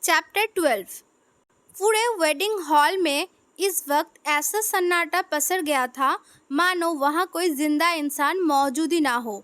Chapter 12। पूरे wedding hall में इस वक्त ऐसा सन्नाटा पसर गया था मानो वहाँ कोई जिंदा इंसान मौजूद ही ना हो।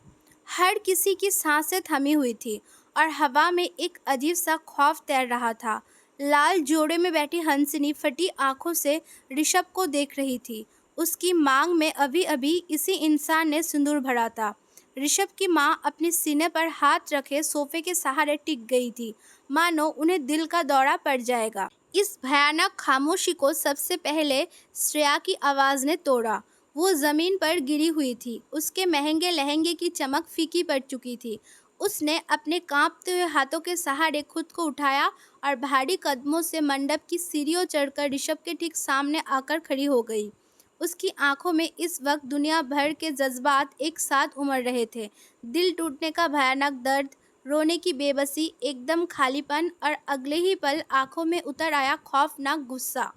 हर किसी की सांसें थमी हुई थी और हवा में एक अजीब सा खौफ तैर रहा था। लाल जोड़े में बैठी हंसिनी फटी आंखों से ऋषभ को देख रही थी। उसकी मांग में अभी अभी इसी इंसान ने सिंदूर भरा था। ऋषभ की माँ अपने सीने पर हाथ रखे सोफे के सहारे टिक गई थी, मानो उन्हें दिल का दौरा पड़ जाएगा। इस भयानक खामोशी को सबसे पहले श्रेया की आवाज़ ने तोड़ा। वो ज़मीन पर गिरी हुई थी, उसके महंगे लहंगे की चमक फीकी पड़ चुकी थी। उसने अपने कांपते हुए हाथों के सहारे खुद को उठाया और भारी कदमों से मंडप की सीढ़ियों चढ़कर ऋषभ के ठीक सामने आकर खड़ी हो गई। उसकी आंखों में इस वक्त दुनिया भर के जज्बात एक साथ उमड़ रहे थे। दिल टूटने का भयानक दर्द, रोने की बेबसी, एकदम खालीपन और अगले ही पल आंखों में उतर आया खौफनाक गुस्सा।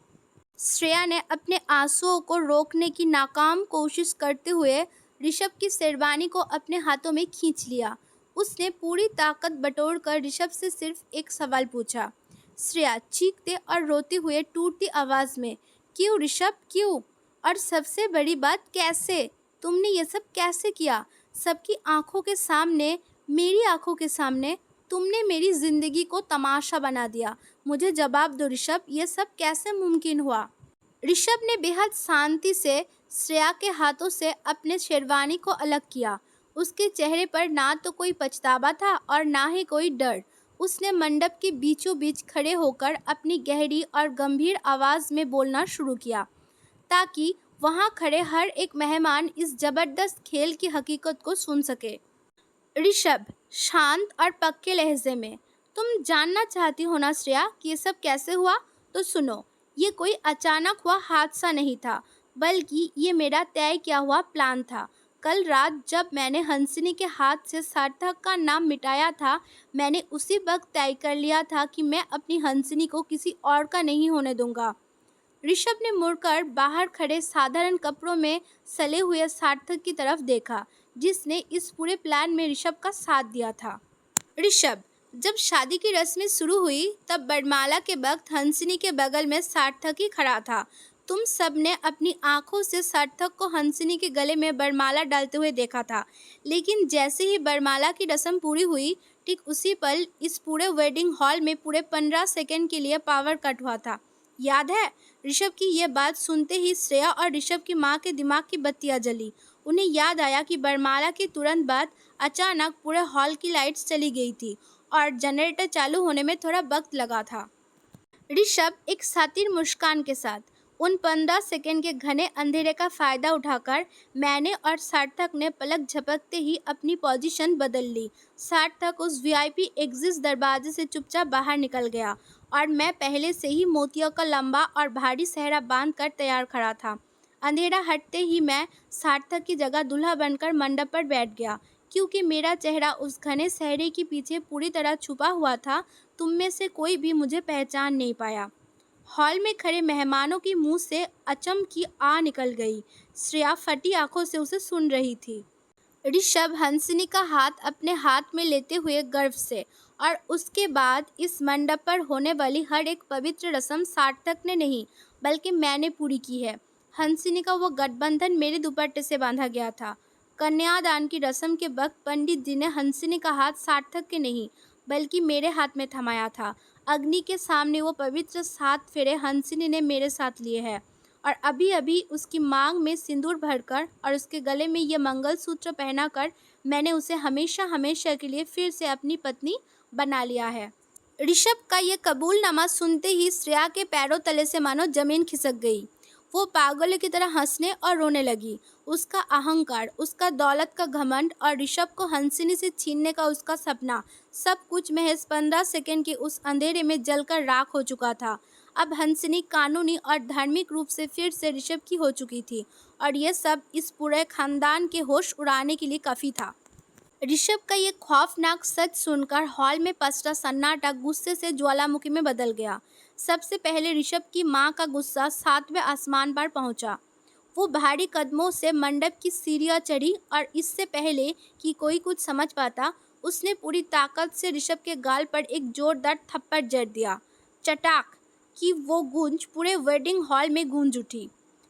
श्रेया ने अपने आंसुओं को रोकने की नाकाम कोशिश करते हुए ऋषभ की शेरवानी को अपने हाथों में खींच लिया। उसने पूरी ताकत बटोरकर ऋषभ से सिर्फ एक सवाल पूछा। श्रेया चीखते और रोते हुए टूटती आवाज में, क्यों ऋषभ, क्यों? और सबसे बड़ी बात, कैसे? तुमने ये सब कैसे किया? सबकी आंखों के सामने, मेरी आंखों के सामने तुमने मेरी जिंदगी को तमाशा बना दिया। मुझे जवाब दो ऋषभ, ये सब कैसे मुमकिन हुआ? ऋषभ ने बेहद शांति से श्रेया के हाथों से अपने शेरवानी को अलग किया। उसके चेहरे पर ना तो कोई पछतावा था और ना ही कोई डर। उसने मंडप के बीचों बीच खड़े होकर अपनी गहरी और गंभीर आवाज़ में बोलना शुरू किया, ताकि वहाँ खड़े हर एक मेहमान इस जबरदस्त खेल की हकीकत को सुन सके। ऋषभ शांत और पक्के लहजे में, तुम जानना चाहती हो ना श्रेया कि ये सब कैसे हुआ? तो सुनो, ये कोई अचानक हुआ हादसा नहीं था, बल्कि ये मेरा तय किया हुआ प्लान था। कल रात जब मैंने हंसिनी के हाथ से सार्थक का नाम मिटाया था, मैंने उसी वक्त तय कर लिया था कि मैं अपनी हंसिनी को किसी और का नहीं होने दूंगा। ऋषभ ने मुड़कर बाहर खड़े साधारण कपड़ों में सले हुए सार्थक की तरफ देखा, जिसने इस पूरे प्लान में ऋषभ का साथ दिया था। ऋषभ, जब शादी की रस्में शुरू हुई तब बरमाला के वक्त हंसिनी के बगल में सार्थक ही खड़ा था। तुम सब ने अपनी आंखों से सार्थक को हंसिनी के गले में बरमाला डालते हुए देखा था, लेकिन जैसे ही बरमाला की रस्म पूरी हुई, ठीक उसी पल इस पूरे वेडिंग हॉल में पूरे 15 सेकंड के लिए पावर कट हुआ था। याद है? ऋषभ की ये बात सुनते ही श्रेया और ऋषभ की माँ के दिमाग की बत्तियां जली। उन्हें याद आया कि बरमाला के तुरंत बाद अचानक पूरे हॉल की लाइट्स चली गई थी और जनरेटर चालू होने में थोड़ा वक्त लगा था। ऋषभ एक सातिर मुस्कान के साथ, उन 15 सेकंड के घने अंधेरे का फायदा उठाकर मैंने और सार्थक ने पलक झपकते ही अपनी पोजीशन बदल ली। सार्थक उस वीआईपी एग्जिट दरवाजे से चुपचाप बाहर निकल गया और मैं पहले से ही मोतियों का लंबा और भारी सेहरा बांध कर तैयार खड़ा था। अंधेरा हटते ही मैं सार्थक की जगह दूल्हा बनकर मंडप पर बैठ गया, क्योंकि मेरा चेहरा उस घने सहरे के पीछे पूरी तरह छुपा हुआ था। तुम में से कोई भी मुझे पहचान नहीं पाया। हॉल में खड़े मेहमानों की मुंह से अचंभ की आ निकल गई। श्रेया फटी आंखों से उसे सुन रही थी। ऋषभ हंसिनी का हाथ अपने हाथ में लेते हुए गर्व से, और उसके बाद इस मंडप पर होने वाली हर एक पवित्र रस्म सार्थक ने नहीं बल्कि मैंने पूरी की है। हंसिनी का वो गठबंधन मेरे दुपट्टे से बांधा गया था। कन्यादान की रस्म के वक्त पंडित जी ने हंसिनी का हाथ सार्थक के नहीं बल्कि मेरे हाथ में थमाया था। अग्नि के सामने वो पवित्र 7 फेरे हंसिनी ने मेरे साथ लिए हैं, और अभी अभी उसकी मांग में सिंदूर भरकर और उसके गले में ये मंगलसूत्र पहनाकर मैंने उसे हमेशा हमेशा के लिए फिर से अपनी पत्नी बना लिया है। ऋषभ का ये कबूलनामा सुनते ही श्रेया के पैरों तले से मानो जमीन खिसक गई। वो पागलों की तरह हंसने और रोने लगी। उसका अहंकार, उसका दौलत का घमंड और ऋषभ को हंसिनी से छीनने का उसका सपना, सब कुछ महज 15 सेकंड के उस अंधेरे में जलकर राख हो चुका था। अब हंसिनी कानूनी और धार्मिक रूप से फिर से ऋषभ की हो चुकी थी, और यह सब इस पूरे खानदान के होश उड़ाने के लिए काफ़ी था। ऋषभ का ये खौफनाक सच सुनकर हॉल में पसरा सन्नाटा गुस्से से ज्वालामुखी में बदल गया। सबसे पहले ऋषभ की माँ का गुस्सा 7वें आसमान पर पहुंचा। वो भारी कदमों से मंडप की सीढ़ियाँ चढ़ी और इससे पहले कि कोई कुछ समझ पाता, उसने पूरी ताकत से ऋषभ के गाल पर एक जोरदार थप्पड़ जड़ दिया। चटाक की वो गूंज पूरे वेडिंग हॉल में गूंज उठी।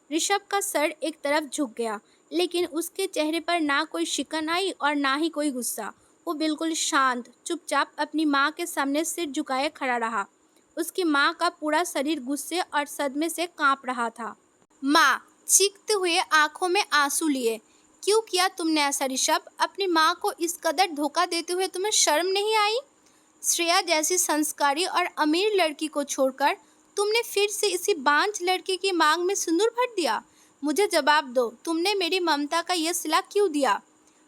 ऋषभ का सर एक तरफ झुक गया, लेकिन उसके चेहरे पर ना कोई शिकन आई और ना ही कोई गुस्सा। वो बिल्कुल शांत, चुपचाप अपनी माँ के सामने सिर झुकाए खड़ा रहा। उसकी माँ का पूरा शरीर गुस्से और सदमे से कांप रहा था। माँ चीखते हुए आंखों में आंसू लिए, क्यों किया तुमने ऐसा ऋषभ? अपनी माँ को इस कदर धोखा देते हुए तुम्हें शर्म नहीं आई? श्रेया जैसी संस्कारी और अमीर लड़की को छोड़कर तुमने फिर से इसी बांझ लड़के की मांग में सिंदूर भर दिया। मुझे जवाब दो, तुमने मेरी ममता का यह सिला क्यों दिया?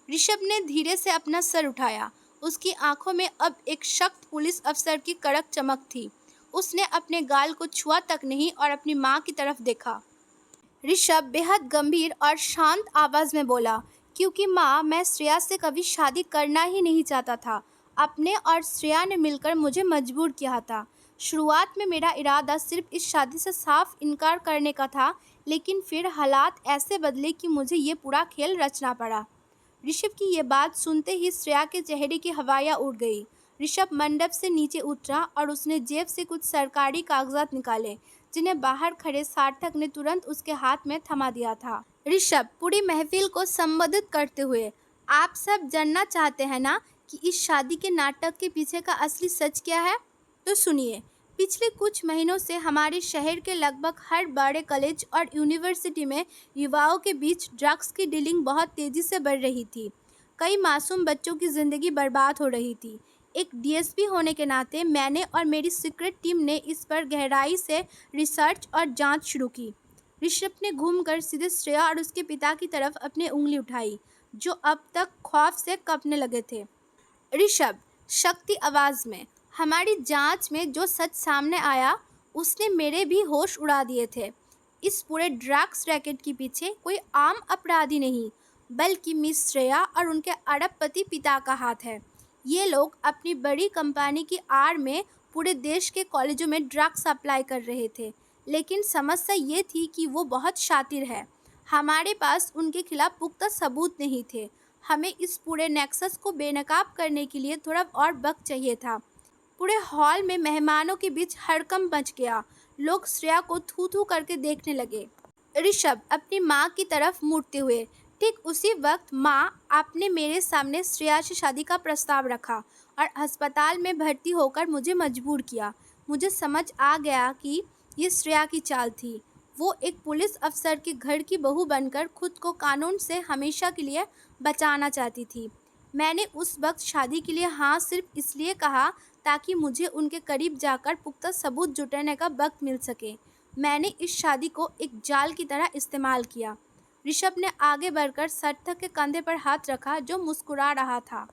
ऋषभ ने धीरे से अपना सर उठाया। उसकी आंखों में अब एक सख्त पुलिस अफसर की कड़क चमक थी। उसने अपने गाल को छुआ तक नहीं और अपनी माँ की तरफ देखा। ऋषभ बेहद गंभीर और शांत आवाज में बोला, क्योंकि माँ, मैं श्रेया से कभी शादी करना ही नहीं चाहता था। अपने और श्रेया ने मिलकर मुझे मजबूर किया था। शुरुआत में मेरा इरादा सिर्फ इस शादी से साफ इनकार करने का था, लेकिन फिर हालात ऐसे बदले कि मुझे ये पूरा खेल रचना पड़ा। ऋषभ की ये बात सुनते ही श्रेया के चेहरे की हवाइयाँ उड़ गई। ऋषभ मंडप से नीचे उतरा और उसने जेब से कुछ सरकारी कागजात निकाले, जिन्हें बाहर खड़े सार्थक ने तुरंत उसके हाथ में थमा दिया था। ऋषभ पूरी महफिल को संबोधित करते हुए, आप सब जानना चाहते हैं ना कि इस शादी के नाटक के पीछे का असली सच क्या है? तो सुनिए। पिछले कुछ महीनों से हमारे शहर के लगभग हर बड़े कॉलेज और यूनिवर्सिटी में युवाओं के बीच ड्रग्स की डीलिंग बहुत तेज़ी से बढ़ रही थी। कई मासूम बच्चों की ज़िंदगी बर्बाद हो रही थी। एक डीएसपी होने के नाते मैंने और मेरी सीक्रेट टीम ने इस पर गहराई से रिसर्च और जांच शुरू की। ऋषभ ने घूमकर सीधे श्रेया और उसके पिता की तरफ अपनी उंगली उठाई, जो अब तक खौफ से कांपने लगे थे। ऋषभ शक्ति आवाज में, हमारी जांच में जो सच सामने आया उसने मेरे भी होश उड़ा दिए थे। इस पूरे ड्रग्स रैकेट के पीछे कोई आम अपराधी नहीं, बल्कि मिस श्रेया और उनके अरबपति पिता का हाथ है। ये लोग अपनी बड़ी कंपनी की आड़ में पूरे देश के कॉलेजों में ड्रग्स सप्लाई कर रहे थे, लेकिन समस्या ये थी कि वो बहुत शातिर है। हमारे पास उनके खिलाफ पुख्ता सबूत नहीं थे। हमें इस पूरे नेक्सस को बेनकाब करने के लिए थोड़ा और वक्त चाहिए था। पूरे हॉल में मेहमानों के बीच हड़कंप मच गया। लोग श्रेया को थू थू करके देखने लगे। ऋषभ अपनी माँ की तरफ मुड़ते हुए, ठीक उसी वक्त माँ, आपने मेरे सामने श्रेया से शादी का प्रस्ताव रखा और अस्पताल में भर्ती होकर मुझे मजबूर किया। मुझे समझ आ गया कि ये श्रेया की चाल थी। वो एक पुलिस अफसर के घर की बहू बनकर खुद को कानून से हमेशा के लिए बचाना चाहती थी। मैंने उस वक्त शादी के लिए हाँ सिर्फ इसलिए कहा ताकि मुझे उनके करीब जाकर पुख्ता सबूत जुटाने का वक्त मिल सके। मैंने इस शादी को एक जाल की तरह इस्तेमाल किया। ऋषभ ने आगे बढ़कर सार्थक के कंधे पर हाथ रखा, जो मुस्कुरा रहा था।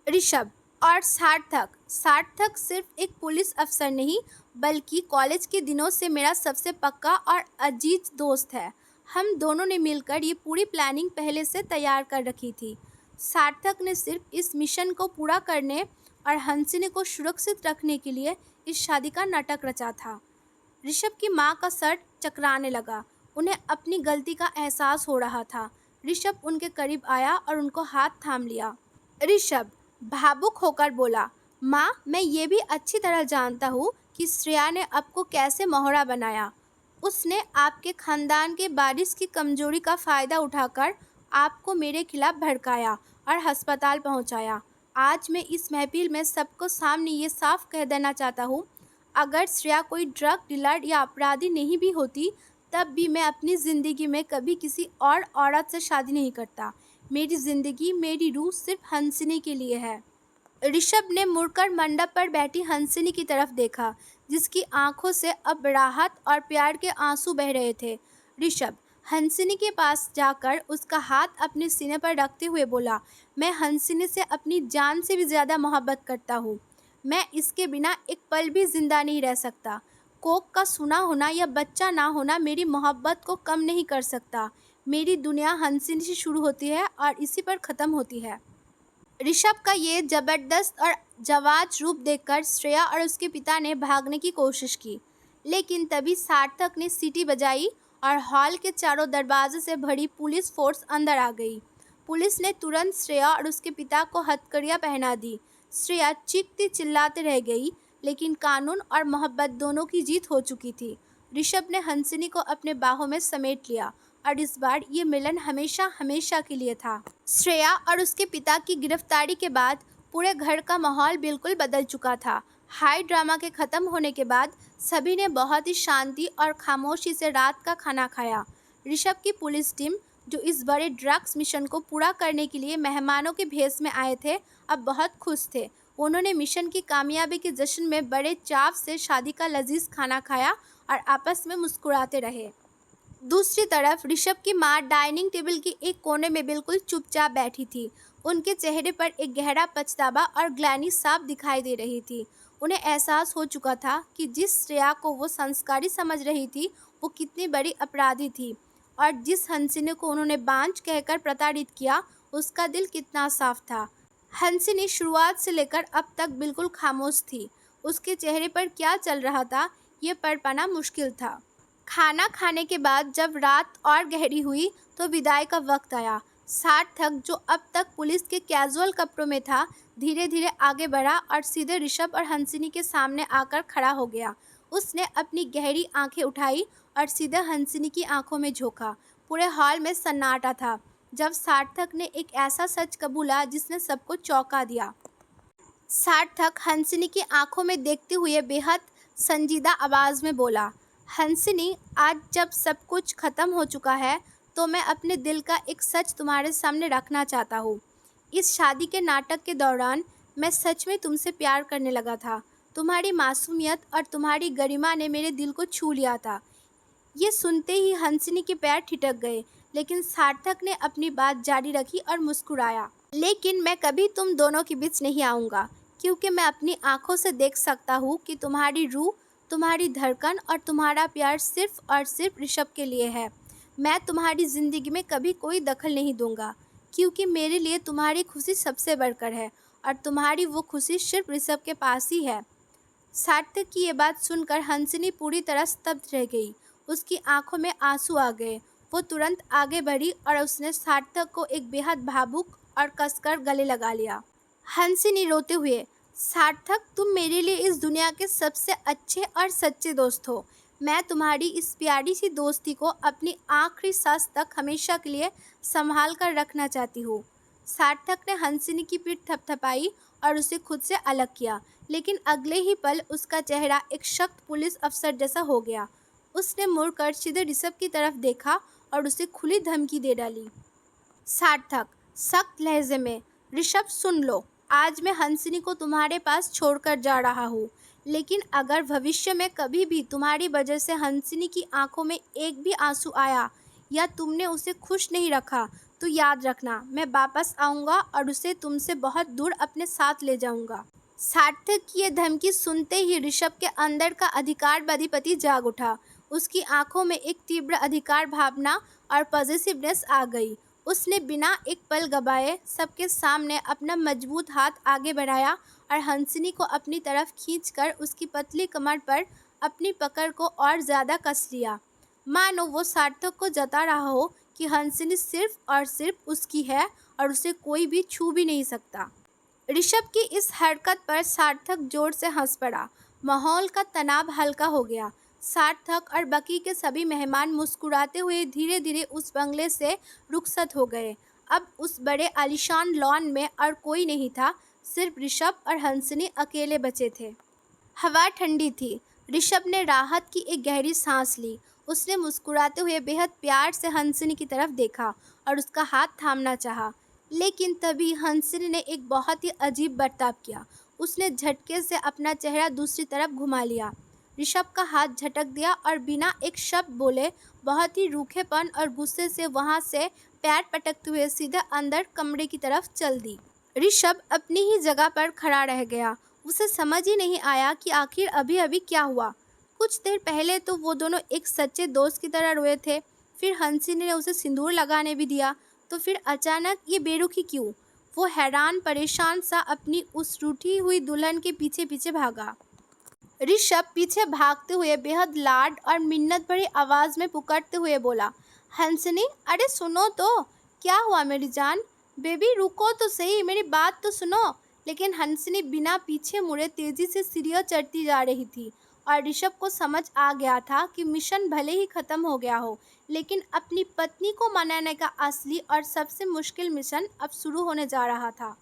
ऋषभ और सार्थक, सार्थक सिर्फ एक पुलिस अफसर नहीं, बल्कि कॉलेज के दिनों से मेरा सबसे पक्का और अजीज दोस्त है। हम दोनों ने मिलकर ये पूरी प्लानिंग पहले से तैयार कर रखी थी। सार्थक ने सिर्फ इस मिशन को पूरा करने और हंसिनी को सुरक्षित रखने के लिए इस शादी का नाटक रचा था। ऋषभ की माँ का सर चकराने लगा। उन्हें अपनी गलती का एहसास हो रहा था। ऋषभ उनके करीब आया और उनको हाथ थाम लिया। ऋषभ भावुक होकर बोला, माँ, मैं ये भी अच्छी तरह जानता हूँ कि श्रेया ने आपको कैसे मोहरा बनाया। उसने आपके खानदान के वारिस की कमजोरी का फ़ायदा उठाकर आपको मेरे खिलाफ भड़काया और अस्पताल पहुँचाया। आज मैं इस महफिल में सबको सामने ये साफ कह देना चाहता हूँ, अगर श्रेया कोई ड्रग डीलर या अपराधी नहीं भी होती, तब भी मैं अपनी ज़िंदगी में कभी किसी और औरत से शादी नहीं करता। मेरी ज़िंदगी, मेरी रूह सिर्फ हंसिनी के लिए है। ऋषभ ने मुड़कर मंडप पर बैठी हंसिनी की तरफ देखा, जिसकी आंखों से अब राहत और प्यार के आंसू बह रहे थे। ऋषभ हंसिनी के पास जाकर उसका हाथ अपने सीने पर रखते हुए बोला, मैं हंसिनी से अपनी जान से भी ज़्यादा मोहब्बत करता हूँ। मैं इसके बिना एक पल भी जिंदा नहीं रह सकता। कोक का सुना होना या बच्चा ना होना मेरी मोहब्बत को कम नहीं कर सकता। मेरी दुनिया हंसिनी से शुरू होती है और इसी पर ख़त्म होती है। ऋषभ का ये ज़बरदस्त और जाबाज रूप देखकर श्रेया और उसके पिता ने भागने की कोशिश की, लेकिन तभी सार्थक ने सीटी बजाई और हॉल के चारों दरवाजे से भरी पुलिस फोर्स अंदर आ गई। पुलिस ने तुरंत श्रेया और उसके पिता को हथकड़ियाँ पहना दी। श्रेया चीखती चिल्लाते रह गई, लेकिन कानून और मोहब्बत दोनों की जीत हो चुकी थी। ऋषभ ने हंसिनी को अपने बाहों में समेट लिया और इस बार ये मिलन हमेशा हमेशा के लिए था। श्रेया और उसके पिता की गिरफ्तारी के बाद पूरे घर का माहौल बिल्कुल बदल चुका था। हाई ड्रामा के खत्म होने के बाद सभी ने बहुत ही शांति और खामोशी से रात का खाना खाया। ऋषभ की पुलिस टीम, जो इस बड़े ड्रग्स मिशन को पूरा करने के लिए मेहमानों के भेष में आए थे, अब बहुत खुश थे। उन्होंने मिशन की कामयाबी के जश्न में बड़े चाव से शादी का लजीज खाना खाया और आपस में मुस्कुराते रहे। दूसरी तरफ ऋषभ की मां डाइनिंग टेबल के एक कोने में बिल्कुल चुपचाप बैठी थी। उनके चेहरे पर एक गहरा पछतावा और ग्लानि साफ दिखाई दे रही थी। उन्हें एहसास हो चुका था कि जिस श्रेया को वो संस्कारी समझ रही थी, वो कितनी बड़ी अपराधी थी, और जिस हंसिनी को उन्होंने बांझ कहकर प्रताड़ित किया, उसका दिल कितना साफ था। हंसिनी शुरुआत से लेकर अब तक बिल्कुल खामोश थी। उसके चेहरे पर क्या चल रहा था, ये पढ़ पाना मुश्किल था। खाना खाने के बाद जब रात और गहरी हुई तो विदाई का वक्त आया। सार्थक, जो अब तक पुलिस के कैजुअल कपड़ों में था, धीरे धीरे आगे बढ़ा और सीधे ऋषभ और हंसिनी के सामने आकर खड़ा हो गया। उसने अपनी गहरी आंखें उठाई और सीधे हंसिनी की आंखों में झोंका। पूरे हॉल में सन्नाटा था जब सार्थक ने एक ऐसा सच कबूला जिसने सबको चौंका दिया। सार्थक हंसिनी की आंखों में देखते हुए बेहद संजीदा आवाज़ में बोला, हंसिनी, आज जब सब कुछ खत्म हो चुका है तो मैं अपने दिल का एक सच तुम्हारे सामने रखना चाहता हूँ। इस शादी के नाटक के दौरान मैं सच में तुमसे प्यार करने लगा था। तुम्हारी मासूमियत और तुम्हारी गरिमा ने मेरे दिल को छू लिया था। ये सुनते ही हंसिनी के पैर ठिठक गए, लेकिन सार्थक ने अपनी बात जारी रखी और मुस्कुराया। लेकिन मैं कभी तुम दोनों के बीच नहीं आऊँगा, क्योंकि मैं अपनी आंखों से देख सकता हूँ कि तुम्हारी रूह, तुम्हारी धड़कन और तुम्हारा प्यार सिर्फ और सिर्फ ऋषभ के लिए है। मैं तुम्हारी ज़िंदगी में कभी कोई दखल नहीं दूंगा, क्योंकि मेरे लिए तुम्हारी खुशी सबसे बढ़कर है और तुम्हारी वो खुशी सिर्फ ऋषभ के पास ही है। सार्थक की ये बात सुनकर हंसिनी पूरी तरह स्तब्ध रह गई। उसकी आंखों में आंसू आ गए। वो तुरंत आगे बढ़ी और उसने सार्थक को एक बेहद भावुक और कसकर गले लगा लिया। हंसिनी रोते हुए, सार्थक, तुम मेरे लिए इस दुनिया के सबसे अच्छे और सच्चे दोस्त हो। मैं तुम्हारी इस प्यारी सी दोस्ती को अपनी आखिरी सांस तक हमेशा के लिए संभाल कर रखना चाहती हूँ। सार्थक ने हंसिनी की पीठ थपथपाई और उसे खुद से अलग किया, लेकिन अगले ही पल उसका चेहरा एक सख्त पुलिस अफसर जैसा हो गया। उसने मुड़कर सीधे ऋषभ की तरफ देखा और उसे खुली धमकी दे डाली। सार्थक सख्त लहजे में, ऋषभ सुन लो, आज मैं हंसिनी को तुम्हारे पास छोड़कर जा रहा हूँ, लेकिन अगर भविष्य में कभी भी तुम्हारी वजह से हंसिनी की आंखों में एक भी आंसू आया या तुमने उसे खुश नहीं रखा, तो याद रखना, मैं वापस आऊँगा और उसे तुमसे बहुत दूर अपने साथ ले जाऊँगा। सार्थक की यह धमकी सुनते ही ऋषभ के अंदर का अधिकारवादी पति जाग उठा। उसकी आंखों में एक तीव्र अधिकार भावना और पॉजिटिवनेस आ गई। उसने बिना एक पल गवाए सबके सामने अपना मजबूत हाथ आगे बढ़ाया और हंसिनी को अपनी तरफ खींचकर उसकी पतली कमर पर अपनी पकड़ को और ज़्यादा कस लिया, मानो वो सार्थक को जता रहा हो कि हंसिनी सिर्फ और सिर्फ उसकी है और उसे कोई भी छू भी नहीं सकता। ऋषभ की इस हरकत पर सार्थक जोर से हंस पड़ा। माहौल का तनाव हल्का हो गया। सार्थक और बाकी के सभी मेहमान मुस्कुराते हुए धीरे धीरे उस बंगले से रुखसत हो गए। अब उस बड़े आलीशान लॉन में और कोई नहीं था, सिर्फ ऋषभ और हंसिनी अकेले बचे थे। हवा ठंडी थी। ऋषभ ने राहत की एक गहरी सांस ली। उसने मुस्कुराते हुए बेहद प्यार से हंसिनी की तरफ देखा और उसका हाथ थामना चाहा, लेकिन तभी हंसिनी ने एक बहुत ही अजीब बर्ताव किया। उसने झटके से अपना चेहरा दूसरी तरफ घुमा लिया, ऋषभ का हाथ झटक दिया और बिना एक शब्द बोले बहुत ही रूखेपन और गुस्से से वहां से पैर पटकते हुए सीधे अंदर कमरे की तरफ चल दी। ऋषभ अपनी ही जगह पर खड़ा रह गया। उसे समझ ही नहीं आया कि आखिर अभी अभी क्या हुआ। कुछ देर पहले तो वो दोनों एक सच्चे दोस्त की तरह रोए थे, फिर हंसिनी ने उसे सिंदूर लगाने भी दिया, तो फिर अचानक ये बेरुखी क्यों? वो हैरान परेशान सा अपनी उस रूठी हुई दुल्हन के पीछे पीछे भागा। ऋषभ पीछे भागते हुए बेहद लाड और मिन्नत भरी आवाज़ में पुकारते हुए बोला, हंसिनी, अरे सुनो तो, क्या हुआ मेरी जान? बेबी रुको तो सही, मेरी बात तो सुनो। लेकिन हंसिनी बिना पीछे मुड़े तेजी से सीढ़ियां चढ़ती जा रही थी और ऋषभ को समझ आ गया था कि मिशन भले ही खत्म हो गया हो, लेकिन अपनी पत्नी को मनाने का असली और सबसे मुश्किल मिशन अब शुरू होने जा रहा था।